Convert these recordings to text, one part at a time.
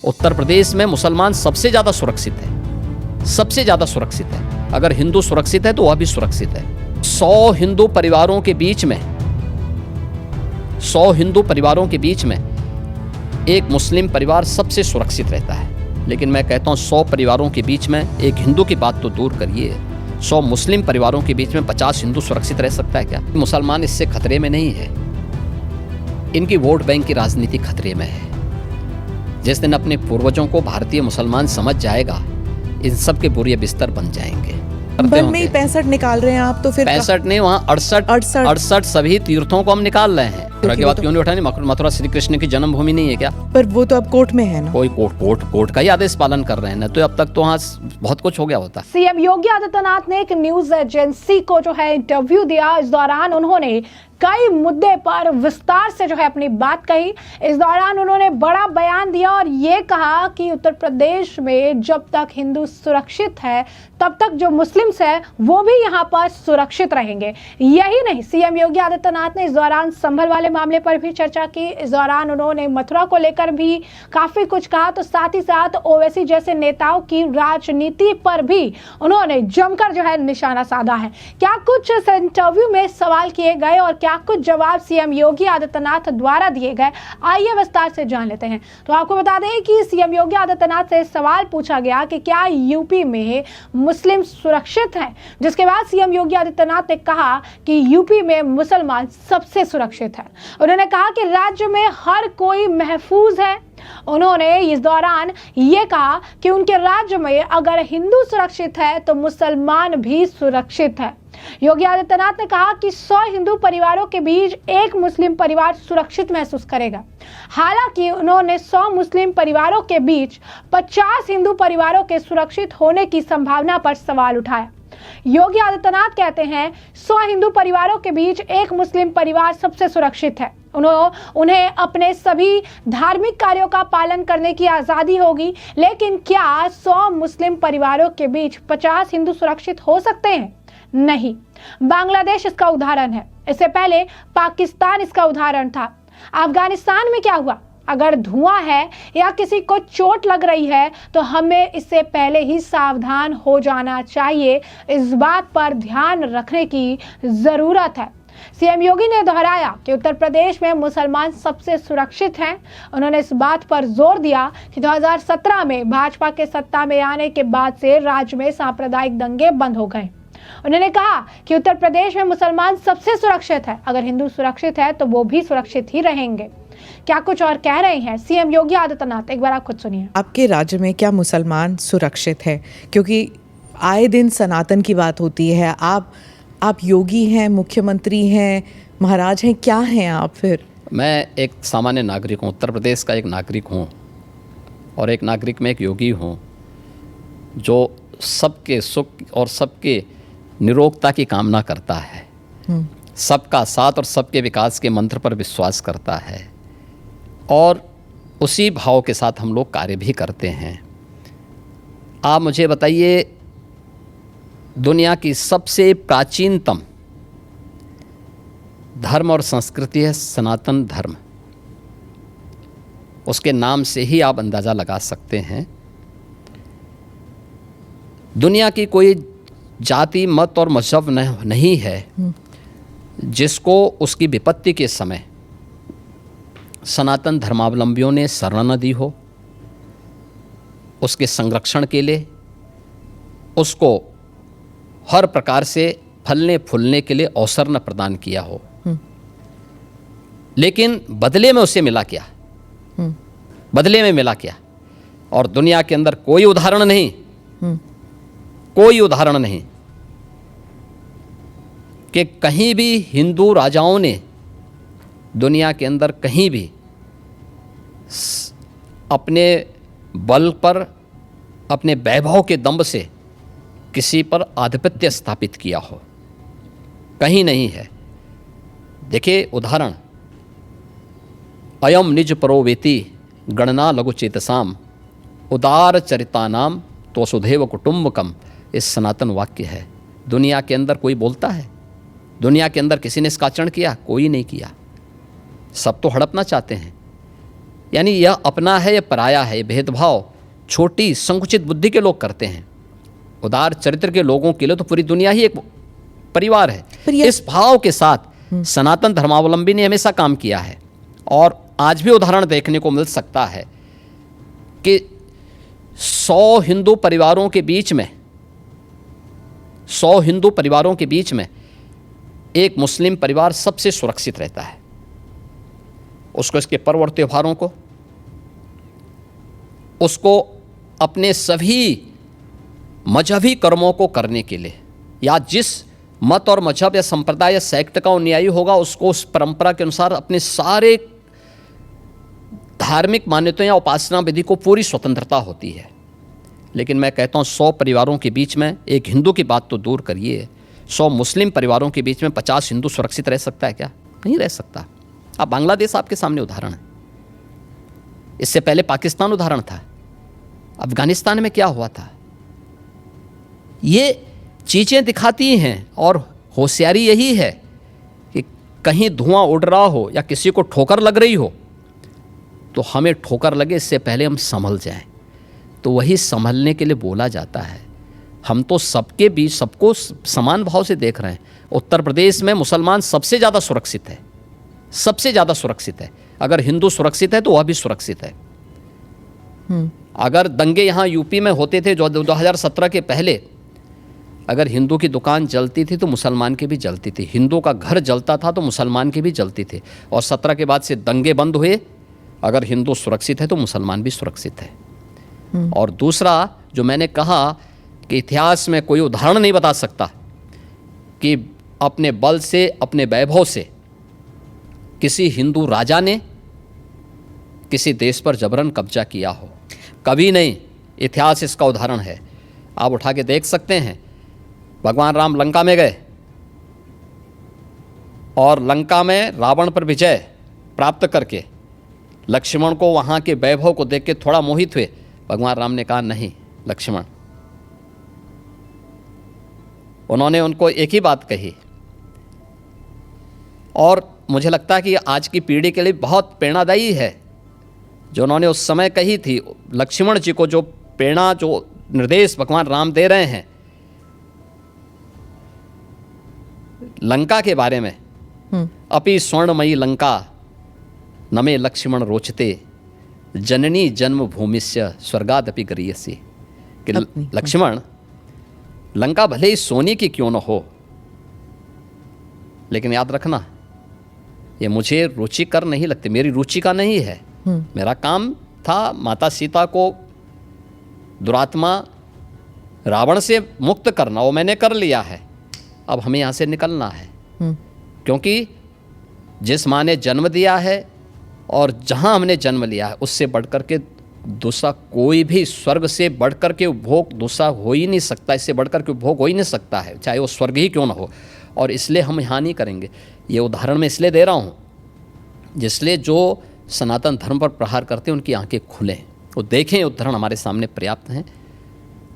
उत्तर प्रदेश में मुसलमान सबसे ज्यादा सुरक्षित है, सबसे ज्यादा सुरक्षित है। अगर हिंदू सुरक्षित है तो वह भी सुरक्षित है। 100 हिंदू परिवारों के बीच में 100 हिंदू परिवारों के बीच में एक मुस्लिम परिवार सबसे सुरक्षित रहता है। लेकिन मैं कहता हूं 100 परिवारों के बीच में एक हिंदू की बात तो दूर करिए, 100 मुस्लिम परिवारों के बीच में 50 हिंदू सुरक्षित रह सकता है क्या? मुसलमान इससे खतरे में नहीं है, इनकी वोट बैंक की राजनीति खतरे में है। जिस दिन अपने पूर्वजों को भारतीय मुसलमान समझ जाएगा, इन सब के बुरे बिस्तर बन जाएंगे। वन में ही 65 निकाल रहे हैं आप, तो फिर 65 नहीं, वहाँ 68 सभी तीर्थों को हम निकाल रहे हैं। मथुरा की बात क्यों नहीं उठानी? मथुरा श्री कृष्ण की जन्मभूमि नहीं है क्या? पर वो तो अब कोर्ट में है ना। कोई कोर्ट का ही आदेश पालन कर रहे हैं ना, तो अब तक तो वहाँ बहुत कुछ हो गया होता। सीएम योगी आदित्यनाथ ने एक न्यूज एजेंसी को जो है इंटरव्यू दिया। इस दौरान उन्होंने कई मुद्दे पर विस्तार से जो है अपनी बात कही। इस दौरान उन्होंने बड़ा बयान दिया और ये कहा कि उत्तर प्रदेश में जब तक हिंदू सुरक्षित है तब तक जो मुस्लिम्स है वो भी यहाँ पर सुरक्षित रहेंगे। यही नहीं, सीएम योगी आदित्यनाथ ने इस दौरान संभल वाले मामले पर भी चर्चा की। इस दौरान उन्होंने मथुरा को लेकर भी काफी कुछ कहा, तो साथ ही साथ ओवैसी जैसे नेताओं की राजनीति पर भी उन्होंने जमकर जो है निशाना साधा है। क्या कुछ इस इंटरव्यू में सवाल किए गए और क्या कुछ जवाब सीएम योगी आदित्यनाथ द्वारा दिए गए, आइए विस्तार से जान लेते हैं। तो आपको बता दें कि सीएम योगी आदित्यनाथ से सवाल पूछा गया कि क्या यूपी में मुस्लिम सुरक्षित हैं, जिसके बाद सीएम योगी आदित्यनाथ ने कहा कि यूपी में मुसलमान सबसे सुरक्षित है। उन्होंने कहा कि राज्य में हर कोई महफूज है। उन्होंने इस दौरान ये कहा कि उनके राज्य में अगर हिंदू सुरक्षित है तो मुसलमान भी सुरक्षित है। योगी आदित्यनाथ ने कहा कि 100 हिंदू परिवारों के बीच एक मुस्लिम परिवार सुरक्षित महसूस करेगा। हालांकि उन्होंने 100 मुस्लिम परिवारों के बीच 50 हिंदू परिवारों के सुरक्षित होने की संभावना पर सवाल उठाया। योगी आदित्यनाथ कहते हैं 100 हिंदू परिवारों के बीच एक मुस्लिम परिवार सबसे सुरक्षित है। उन्हें अपने सभी धार्मिक कार्यों का पालन करने की आजादी होगी, लेकिन क्या 100 मुस्लिम परिवारों के बीच 50 हिंदू सुरक्षित हो सकते हैं? नहीं। बांग्लादेश इसका उदाहरण है, इससे पहले पाकिस्तान इसका उदाहरण था। अफगानिस्तान में क्या हुआ? अगर धुआं है या किसी को चोट लग रही है तो हमें इससे पहले ही सावधान हो जाना चाहिए। इस बात पर ध्यान रखने की जरूरत है। सीएम योगी ने दोहराया कि उत्तर प्रदेश में मुसलमान सबसे सुरक्षित हैं। उन्होंने इस बात पर जोर दिया कि 2017 में भाजपा के सत्ता में आने के बाद से राज्य में सांप्रदायिक दंगे बंद हो गए। उन्होंने कहा कि उत्तर प्रदेश में मुसलमान सबसे सुरक्षित है। अगर हिंदू सुरक्षित है तो वो भी सुरक्षित ही रहेंगे। क्या कुछ और कह रहे हैं सीएम योगी आदित्यनाथ, एक बार आप खुद सुनिए। आपके राज्य में क्या मुसलमान सुरक्षित है? क्योंकि आए दिन सनातन की बात होती है। आप योगी हैं, मुख्यमंत्री हैं, महाराज हैं, क्या हैं आप फिर? मैं एक सामान्य नागरिक हूँ, उत्तर प्रदेश का एक नागरिक हूँ और एक नागरिक में एक योगी हूँ जो सबके सुख और सबके निरोगता की कामना करता है, सबका साथ और सबके विकास के मंत्र पर विश्वास करता है और उसी भाव के साथ हम लोग कार्य भी करते हैं। आप मुझे बताइए, दुनिया की सबसे प्राचीनतम धर्म और संस्कृति है सनातन धर्म। उसके नाम से ही आप अंदाज़ा लगा सकते हैं दुनिया की कोई जाति, मत और मजहब नहीं है जिसको उसकी विपत्ति के समय सनातन धर्मावलंबियों ने शरण न दी हो, उसके संरक्षण के लिए उसको हर प्रकार से फलने फूलने के लिए अवसर न प्रदान किया हो। लेकिन बदले में उसे मिला क्या? बदले में मिला क्या? और दुनिया के अंदर कोई उदाहरण नहीं, कोई उदाहरण नहीं कि कहीं भी हिंदू राजाओं ने दुनिया के अंदर कहीं भी अपने बल पर, अपने वैभव के दंभ से किसी पर आधिपत्य स्थापित किया हो, कहीं नहीं है। देखिए उदाहरण, अयम निज परोवेति गणना लघु चेतसाम उदार चरितानाम तो वसुधैव कुटुंबकम, इस सनातन वाक्य है। दुनिया के अंदर कोई बोलता है? दुनिया के अंदर किसी ने इसका आचरण किया? कोई नहीं किया। सब तो हड़पना चाहते हैं। यानी यह अपना है या पराया है, ये भेदभाव छोटी संकुचित बुद्धि के लोग करते हैं। उदार चरित्र के लोगों के लिए तो पूरी दुनिया ही एक परिवार है। इस भाव के साथ सनातन धर्मावलंबी ने हमेशा काम किया है और आज भी उदाहरण देखने को मिल सकता है कि 100 हिंदू परिवारों के बीच में 100 हिंदू परिवारों के बीच में एक मुस्लिम परिवार सबसे सुरक्षित रहता है। उसको इसके पर्व और त्योहारों को, उसको अपने सभी मजहबी कर्मों को करने के लिए, या जिस मत और मजहब या संप्रदाय या सेक्ट का अनुयायी होगा उसको उस परंपरा के अनुसार अपने सारे धार्मिक मान्यताओं या उपासना विधि को पूरी स्वतंत्रता होती है। लेकिन मैं कहता हूँ 100 परिवारों के बीच में, एक हिंदू की बात तो दूर करिए, 100 मुस्लिम परिवारों के बीच में 50 हिंदू सुरक्षित रह सकता है क्या? नहीं रह सकता। अब बांग्लादेश आपके सामने उदाहरण है, इससे पहले पाकिस्तान उदाहरण था, अफगानिस्तान में क्या हुआ था। ये चीज़ें दिखाती हैं और होशियारी यही है कि कहीं धुआं उड़ रहा हो या किसी को ठोकर लग रही हो तो हमें ठोकर लगे इससे पहले हम संभल जाएं। तो वही संभलने के लिए बोला जाता है। हम तो सबके बीच सबको समान भाव से देख रहे हैं। उत्तर प्रदेश में मुसलमान सबसे ज़्यादा सुरक्षित है, सबसे ज़्यादा सुरक्षित है। अगर हिंदू सुरक्षित है तो वह भी सुरक्षित है। अगर दंगे यहाँ यूपी में होते थे जो 2017 के पहले, अगर हिंदू की दुकान जलती थी तो मुसलमान की भी जलती थी, हिंदू का घर जलता था तो मुसलमान की भी जलती थी। और 17 के बाद से दंगे बंद हुए। अगर हिंदू सुरक्षित है तो मुसलमान भी सुरक्षित है। और दूसरा जो मैंने कहा कि इतिहास में कोई उदाहरण नहीं बता सकता कि अपने बल से, अपने वैभव से किसी हिंदू राजा ने किसी देश पर जबरन कब्जा किया हो, कभी नहीं। इतिहास इसका उदाहरण है, आप उठा के देख सकते हैं। भगवान राम लंका में गए और लंका में रावण पर विजय प्राप्त करके लक्ष्मण को वहाँ के वैभव को देख के थोड़ा मोहित हुए। भगवान राम ने कहा नहीं लक्ष्मण, उन्होंने उनको एक ही बात कही और मुझे लगता है कि आज की पीढ़ी के लिए बहुत प्रेरणादायी है जो उन्होंने उस समय कही थी। लक्ष्मण जी को जो प्रेरणा, जो निर्देश भगवान राम दे रहे हैं लंका के बारे में, अपि स्वर्णमयी लंका नमे लक्ष्मण रोचते जननी जन्मभूमिस्य स्वर्गादपि गरीयसी। कि लक्ष्मण, लंका भले ही सोने की क्यों न हो, लेकिन याद रखना ये मुझे रुचिकर नहीं लगती, मेरी रुचि का नहीं है। मेरा काम था माता सीता को दुरात्मा रावण से मुक्त करना, वो मैंने कर लिया है। अब हमें यहाँ से निकलना है, क्योंकि जिस माँ ने जन्म दिया है और जहाँ हमने जन्म लिया है उससे बढ़कर के दूसरा कोई भी, स्वर्ग से बढ़कर के उपभोग दूसरा हो ही नहीं सकता, इससे बढ़कर के उपभोग हो ही नहीं सकता है, चाहे वो स्वर्ग ही क्यों ना हो। और इसलिए हम यहाँ नहीं करेंगे। ये उदाहरण मैं इसलिए दे रहा हूँ जिसलिए जो सनातन धर्म पर प्रहार करते हैं उनकी आंखें खुलें, वो देखें। उदाहरण हमारे सामने पर्याप्त हैं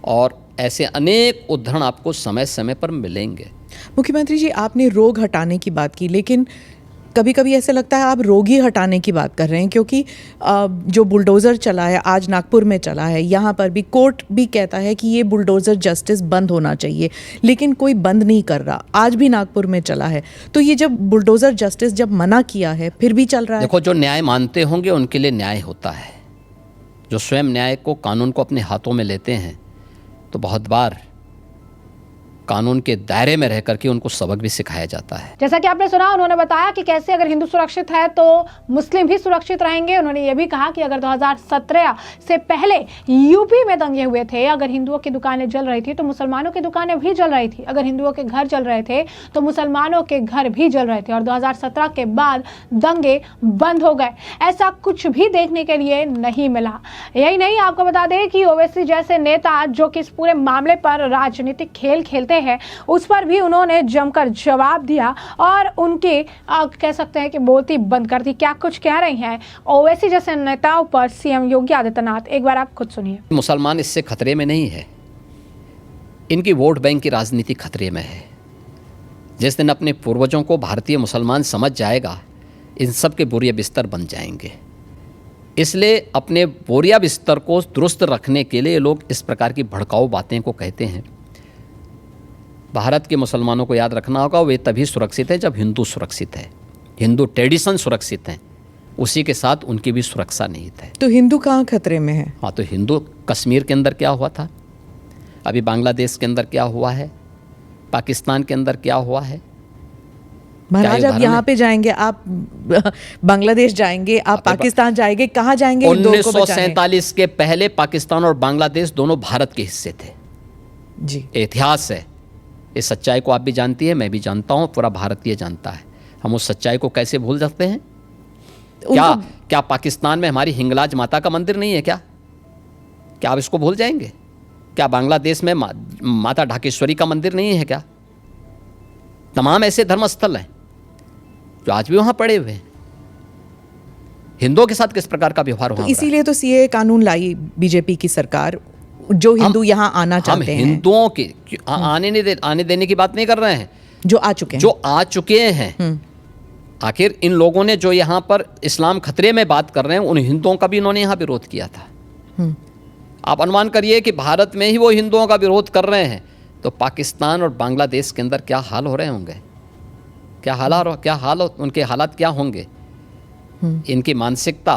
और ऐसे अनेक उदाहरण आपको समय समय पर मिलेंगे। मुख्यमंत्री जी, आपने रोग हटाने की बात की, लेकिन कभी कभी ऐसा लगता है आप रोग ही हटाने की बात कर रहे हैं, क्योंकि जो बुलडोज़र चला है, आज नागपुर में चला है, यहाँ पर भी कोर्ट भी कहता है कि ये बुलडोज़र जस्टिस बंद होना चाहिए, लेकिन कोई बंद नहीं कर रहा। आज भी नागपुर में चला है, तो ये जब बुलडोज़र जस्टिस जब मना किया है फिर भी चल रहा है। देखो, जो न्याय मानते होंगे उनके लिए न्याय होता है। जो स्वयं न्याय को, कानून को अपने हाथों में लेते हैं तो बहुत बार कानून के दायरे में रह करके उनको सबक भी सिखाया जाता है। जैसा कि आपने सुना, उन्होंने बताया कि कैसे अगर हिंदू सुरक्षित है तो मुस्लिम भी सुरक्षित रहेंगे। उन्होंने ये भी कहा कि अगर 2017 से पहले यूपी में दंगे हुए थे, अगर हिंदुओं की दुकानें जल रही थी तो मुसलमानों की दुकानें भी जल रही थी, अगर हिंदुओं के घर जल रहे थे तो मुसलमानों के घर भी जल रहे थे, और 2017 के बाद दंगे बंद हो गए। ऐसा कुछ भी देखने के लिए नहीं मिला। यही नहीं, आपको बता दें कि ओवैसी जैसे नेता जो कि इस पूरे मामले पर राजनीतिक खेल खेलते हैं, उस पर भी उन्होंने जमकर जवाब दिया और उनके कह सकते हैं कि बोलती बंद कर दी। क्या कुछ कह रही हैं ओवैसी जैसे नेताओं पर सीएम योगी आदित्यनाथ, एक बार आप खुद सुनिए। मुसलमान इससे खतरे में नहीं है, इनकी वोट बैंक की राजनीति खतरे में है। जिस दिन अपने पूर्वजों को भारतीय मुसलमान समझ जाएगा, इन सब के बुरे बिस्तर बन जाएंगे। इसलिए अपने बोरिया बिस्तर को दुरुस्त रखने के लिए लोग इस प्रकार की भड़काऊ बातें को कहते हैं। भारत के मुसलमानों को याद रखना होगा, वे तभी सुरक्षित हैं जब हिंदू सुरक्षित है, हिंदू ट्रेडिशन सुरक्षित हैं, उसी के साथ उनकी भी सुरक्षा निहित है। तो हिंदू कहाँ खतरे में है? हाँ, तो हिंदू कश्मीर के अंदर क्या हुआ था, अभी बांग्लादेश के अंदर क्या हुआ है, पाकिस्तान के अंदर क्या हुआ है। महाराज आप यहाँ पे जाएंगे, आप बांग्लादेश जाएंगे, आप पाकिस्तान जाएंगे, कहाँ जाएंगे? 1947 के पहले पाकिस्तान और बांग्लादेश दोनों भारत के हिस्से थे जी। इतिहास है, इस सच्चाई को आप भी जानती है, मैं भी जानता हूँ, पूरा भारतीय जानता है। हम उस सच्चाई को कैसे भूल सकते हैं? क्या पाकिस्तान में हमारी हिंगलाज माता का मंदिर नहीं है क्या आप इसको भूल जाएंगे? क्या बांग्लादेश में माता ढाकेश्वरी का मंदिर नहीं है क्या? तमाम ऐसे धर्मस्थल हैं जो आज भी वहां पड़े हुए हैं। हिंदुओं के साथ किस प्रकार का व्यवहार हुआ? इसीलिए तो सीए कानून लाई बीजेपी की सरकार, जो हिंदू यहाँ आना चाहते हैं। हम हिंदुओं के आने देने की बात नहीं कर रहे हैं, जो आ चुके हैं, जो आ चुके हैं। आखिर इन लोगों ने जो यहाँ पर इस्लाम खतरे में बात कर रहे हैं, उन हिंदुओं का भी इन्होंने यहाँ विरोध किया था। आप अनुमान करिए कि भारत में ही वो हिंदुओं का विरोध कर रहे हैं, तो पाकिस्तान और बांग्लादेश के अंदर क्या हाल हो रहे होंगे, उनके हालात क्या होंगे। इनकी मानसिकता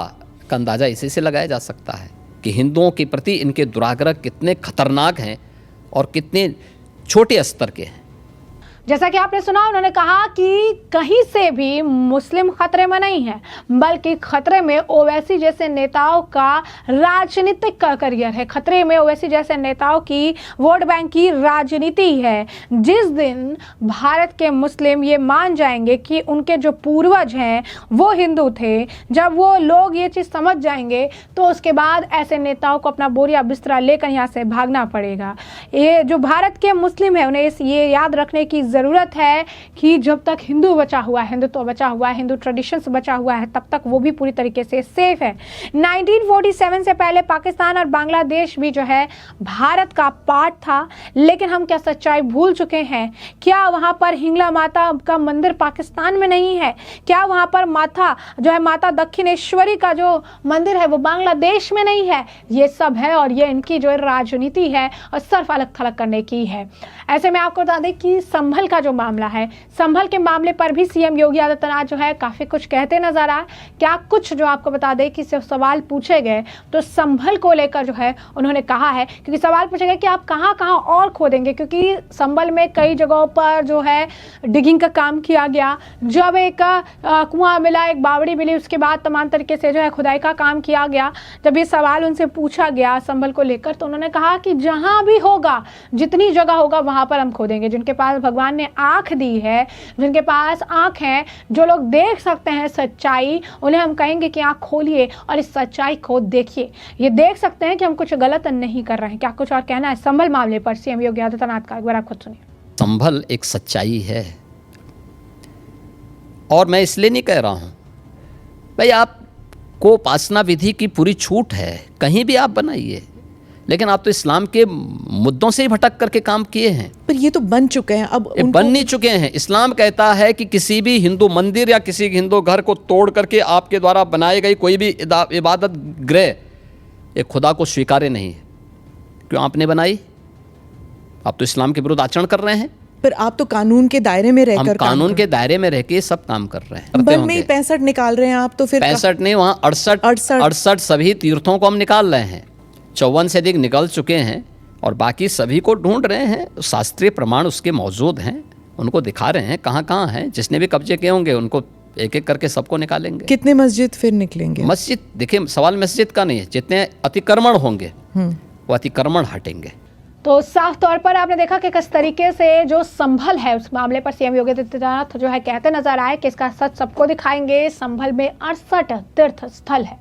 का अंदाज़ा इसी से लगाया जा सकता है कि हिंदुओं के प्रति इनके दुराग्रह कितने खतरनाक हैं और कितने छोटे स्तर के हैं। जैसा कि आपने सुना, उन्होंने कहा कि कहीं से भी मुस्लिम खतरे में नहीं है, बल्कि खतरे में ओवैसी जैसे नेताओं का राजनीतिक करियर है, खतरे में ओवैसी जैसे नेताओं की वोट बैंक की राजनीति है। जिस दिन भारत के मुस्लिम ये मान जाएंगे कि उनके जो पूर्वज हैं वो हिंदू थे, जब वो लोग ये चीज़ समझ जाएंगे, तो उसके बाद ऐसे नेताओं को अपना बोरिया बिस्तरा लेकर यहाँ से भागना पड़ेगा। ये जो भारत के मुस्लिम है, उन्हें ये याद रखने की ज़रूरत है कि जब तक हिंदू बचा हुआ है, हिंदुत्व बचा हुआ है, हिंदू ट्रेडिशंस बचा हुआ है, तब तक वो भी पूरी तरीके से सेफ है। 1947 से पहले पाकिस्तान और बांग्लादेश भी जो है भारत का पार्ट था, लेकिन हम क्या सच्चाई भूल चुके हैं? क्या वहाँ पर हिंगला माता का मंदिर पाकिस्तान में नहीं है? क्या वहाँ पर माता दक्षिणेश्वरी का जो मंदिर है वो बांग्लादेश में नहीं है? ये सब है, और ये इनकी जो राजनीति है और सर्फ अलग थलग करने की है। ऐसे में आपको बता दें कि संभल का जो मामला है, संभल के मामले पर भी सीएम योगी आदित्यनाथ जो है काफ़ी कुछ कहते नजर आए। क्या कुछ जो आपको बता दें कि सिर्फ सवाल पूछे गए तो संभल को लेकर जो है उन्होंने कहा है, क्योंकि सवाल पूछे गए कि आप कहाँ कहाँ और खोदेंगे, क्योंकि संभल में कई जगहों पर जो है डिगिंग का काम किया गया। जब एक कुआं मिला, एक बावड़ी मिली, उसके बाद तमाम तरीके से जो है खुदाई का काम किया गया। जब ये सवाल उनसे पूछा गया संभल को लेकर, तो उन्होंने कहा कि जहाँ भी होगा, जितनी जगह होगा वहाँ पर हम खोदेंगे। जिनके पास भगवान ने आँख दी है, जिनके पास आँख है, जो लोग देख सकते हैं सच्चाई, उन्हें हम कहेंगे कि आँख खोलिए और इस सच्चाई को देखिए। ये देख सकते हैं कि हम कुछ गलत नहीं कर रहे हैं। क्या कुछ और कहना है संभल मामले पर सीएम योगी आदित्यनाथ का? एक बार आप खुद सुनिए। संभल एक सच्चाई है, और मैं इसलिए नहीं कह रहा हूँ भाई आपको उपासना विधि की पूरी छूट है, कहीं भी आप बनाइए, लेकिन आप तो इस्लाम के मुद्दों से ही भटक करके काम किए हैं। पर ये तो बन चुके हैं, अब बन नहीं चुके हैं। इस्लाम कहता है कि किसी भी हिंदू मंदिर या किसी हिंदू घर को तोड़ करके आपके द्वारा बनाई गई कोई भी इबादत गृह एक खुदा को स्वीकार्य नहीं है। क्यों आपने बनाई? आप तो इस्लाम के विरुद्ध आचरण कर रहे हैं। पर आप तो कानून के दायरे में रहकर, हम कानून के दायरे में रह के सब काम कर रहे हैं। बन में ही 65 निकाल रहे हैं आप, तो फिर 65 नहीं, वहाँ 68 सभी तीर्थों को हम निकाल रहे हैं। 54 से अधिक निकल चुके हैं और बाकी सभी को ढूंढ रहे हैं। शास्त्रीय प्रमाण उसके मौजूद हैं, उनको दिखा रहे हैं कहाँ कहाँ हैं। जिसने भी कब्जे किए होंगे उनको एक एक करके सबको निकालेंगे। कितने मस्जिद फिर निकलेंगे? मस्जिद देखिए, सवाल मस्जिद का नहीं है, जितने अतिक्रमण होंगे वो अतिक्रमण हटेंगे। तो साफ तौर पर आपने देखा कि किस तरीके से जो संभल है उस मामले पर सीएम योगी आदित्यनाथ जो है कहते नजर आए कि इसका सच सबको दिखाएंगे। संभल में 68 तीर्थ स्थल है,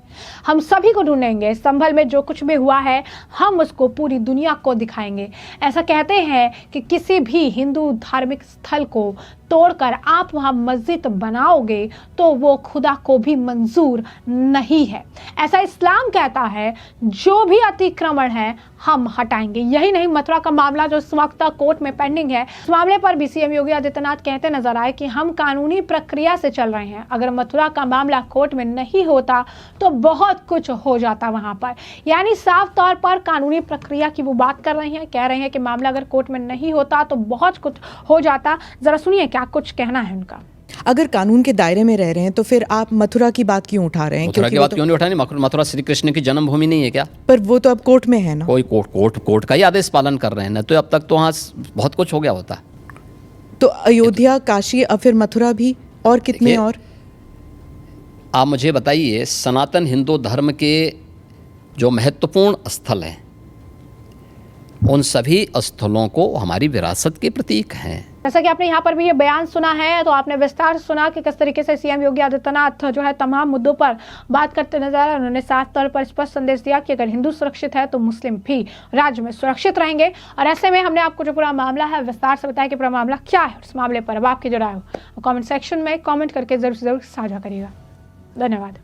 हम सभी को ढूंढेंगे। संभल में जो कुछ भी हुआ है हम उसको पूरी दुनिया को दिखाएंगे। ऐसा कहते हैं कि किसी भी हिंदू धार्मिक स्थल को तोड़कर आप वहाँ मस्जिद बनाओगे तो वो खुदा को भी मंजूर नहीं है। ऐसा इस्लाम कहता है। जो भी अतिक्रमण है हम हटाएंगे। यही नहीं, मथुरा का मामला जो इस वक्त कोर्ट में पेंडिंग है, इस मामले पर भी सीएम योगी आदित्यनाथ कहते नजर आए कि हम कानूनी प्रक्रिया से चल रहे हैं। अगर मथुरा का मामला कोर्ट में नहीं होता तो बहुत कुछ हो जाता वहां पर। यानी साफ तौर पर कानूनी प्रक्रिया की वो बात कर रहे हैं, कह रहे हैं कि मामला अगर कोर्ट में नहीं होता तो बहुत कुछ हो जाता। जरा सुनिए क्या कुछ कहना है उनका। अगर कानून के दायरे में रह रहे हैं तो फिर आप मथुरा की बात क्यों उठा रहे हैं? मथुरा की वो बात क्यों नहीं उठानी? मथुरा श्री कृष्ण की जन्मभूमि नहीं है क्या? पर वो तो अब कोर्ट में है ना। कोई कोर्ट का ही आदेश पालन कर रहे हैं ना, तो अब तक तो वहाँ बहुत कुछ हो गया होता। तो अयोध्या, काशी, अब फिर मथुरा भी, और कितने देखिए, और? आप मुझे बताइए, सनातन हिंदू धर्म के जो महत्वपूर्ण स्थल हैं, उन सभी स्थलों को हमारी विरासत के प्रतीक हैं। जैसा कि आपने यहाँ पर भी ये बयान सुना है, तो आपने विस्तार से सुना कि किस तरीके से सीएम योगी आदित्यनाथ जो है तमाम मुद्दों पर बात करते नजर आए। उन्होंने साफ तौर पर स्पष्ट संदेश दिया कि अगर हिंदू सुरक्षित है तो मुस्लिम भी राज्य में सुरक्षित रहेंगे। और ऐसे में हमने आपको जो पूरा मामला है विस्तार से बताया कि पूरा मामला क्या है। इस मामले पर अब आपकी जो राय हो कॉमेंट सेक्शन में कॉमेंट करके जरूर से जरूर साझा करिएगा। धन्यवाद।